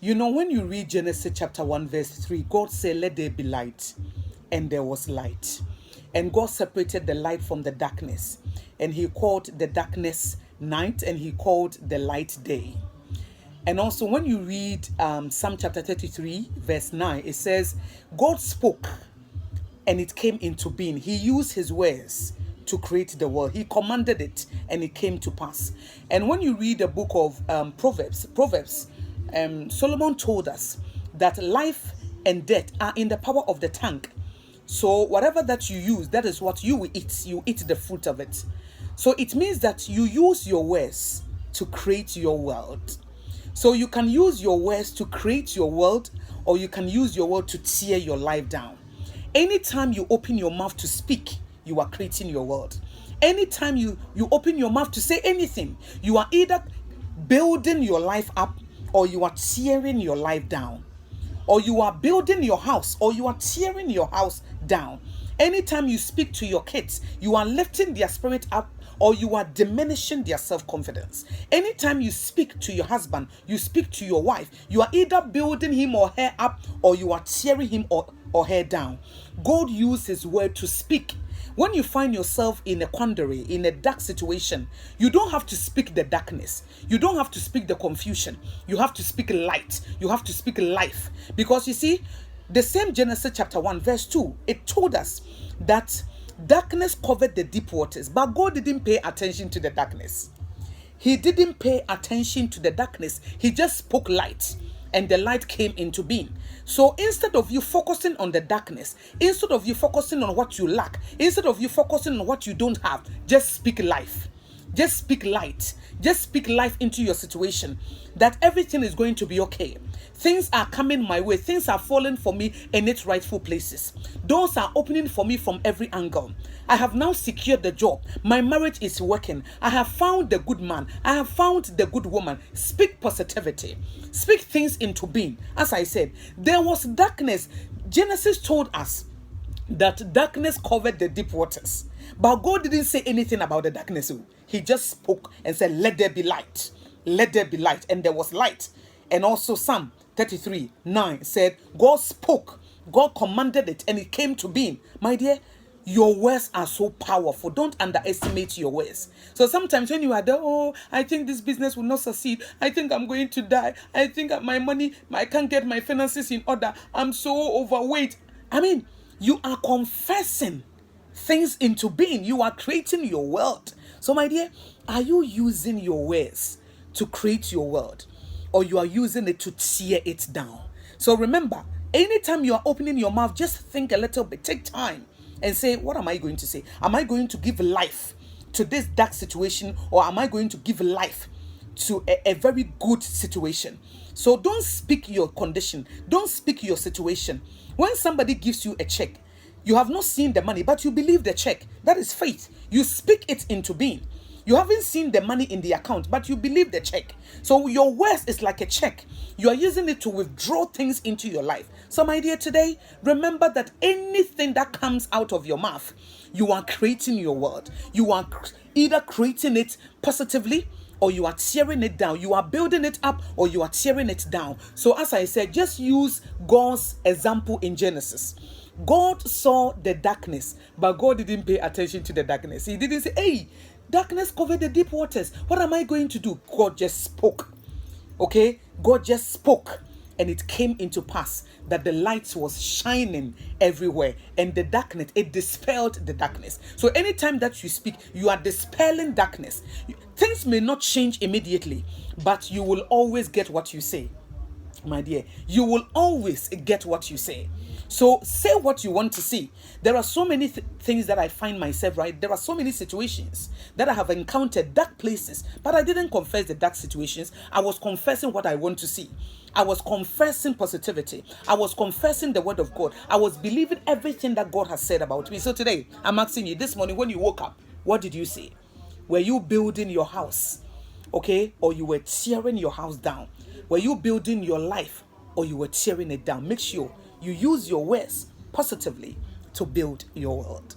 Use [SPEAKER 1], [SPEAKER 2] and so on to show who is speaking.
[SPEAKER 1] You know, when you read Genesis chapter 1, verse 3, God said, "Let there be light," and there was light. And God separated the light from the darkness. And He called the darkness night, and He called the light day. And also, when you read Psalm chapter 33, verse 9, it says, God spoke and it came into being. He used His words to create the world. He commanded it and it came to pass. And when you read the book of Proverbs, Solomon told us that life and death are in the power of the tongue. So whatever that you use, that is what you will eat. You eat the fruit of it. So it means that you use your words to create your world. So you can use your words to create your world, or you can use your word to tear your life down. Anytime you open your mouth to speak, you are creating your world. Anytime you open your mouth to say anything, you are either building your life up, or you are tearing your life down. Or you are building your house, or you are tearing your house down. Anytime you speak to your kids, you are lifting their spirit up, or you are diminishing their self-confidence. Anytime you speak to your husband, you speak to your wife, you are either building him or her up, or you are tearing him or her down. God used His word to speak. When you find yourself in a quandary, in a dark situation, you don't have to speak the darkness. You don't have to speak the confusion. You have to speak light. You have to speak life. Because you see, the same Genesis chapter 1, verse 2, it told us that darkness covered the deep waters, but God didn't pay attention to the darkness. He didn't pay attention to the darkness. He just spoke light, and the light came into being. So instead of you focusing on the darkness, instead of you focusing on what you lack, instead of you focusing on what you don't have, just speak life. Just speak light. Just speak life into your situation, that everything is going to be okay. Things are coming my way. Things are falling for me in its rightful places. Doors are opening for me from every angle. I have now secured the job. My marriage is working. I have found the good man. I have found the good woman. Speak positivity. Speak things into being. As I said, there was darkness. Genesis told us that darkness covered the deep waters. But God didn't say anything about the darkness. He just spoke and said, "Let there be light. Let there be light." And there was light. And also Psalm 33, 9 said, God spoke, God commanded it, and it came to being. My dear, your words are so powerful. Don't underestimate your words. So sometimes when you are there, "Oh, I think this business will not succeed. I think I'm going to die. I think my money, I can't get my finances in order. I'm so overweight." I mean, you are confessing things into being. You are creating your world. So my dear, are you using your words to create your world, or you are using it to tear it down? So remember, anytime you are opening your mouth, just think a little bit. Take time and say, what am I going to say? Am I going to give life to this dark situation, or am I going to give life to a very good situation? So don't speak your condition. Don't speak your situation. When somebody gives you a check, you have not seen the money, but you believe the check. That is faith. You speak it into being. You haven't seen the money in the account, but you believe the check. So your words is like a check. You are using it to withdraw things into your life. So my dear, today, remember that anything that comes out of your mouth, you are creating your world. You are either creating it positively, or you are tearing it down. You are building it up, or you are tearing it down. So as I said, just use God's example in Genesis. God saw the darkness, but God didn't pay attention to the darkness. He didn't say, "Hey, darkness covered the deep waters. What am I going to do?" God just spoke. Okay? God just spoke, and it came into pass that the light was shining everywhere, and the darkness, it dispelled the darkness. So anytime that you speak, you are dispelling darkness. Things may not change immediately, but you will always get what you say. My dear, you will always get what you say. So say what you want to see. There are so many things that I find myself, right? There are so many situations that I have encountered, dark places, but I didn't confess the dark situations. I was confessing what I want to see. I was confessing positivity. I was confessing the word of God. I was believing everything that God has said about me. So today, I'm asking you, this morning when you woke up, what did you say? Were you building your house? Okay? Or you were tearing your house down? Were you building your life, or you were tearing it down? Make sure you use your words positively to build your world.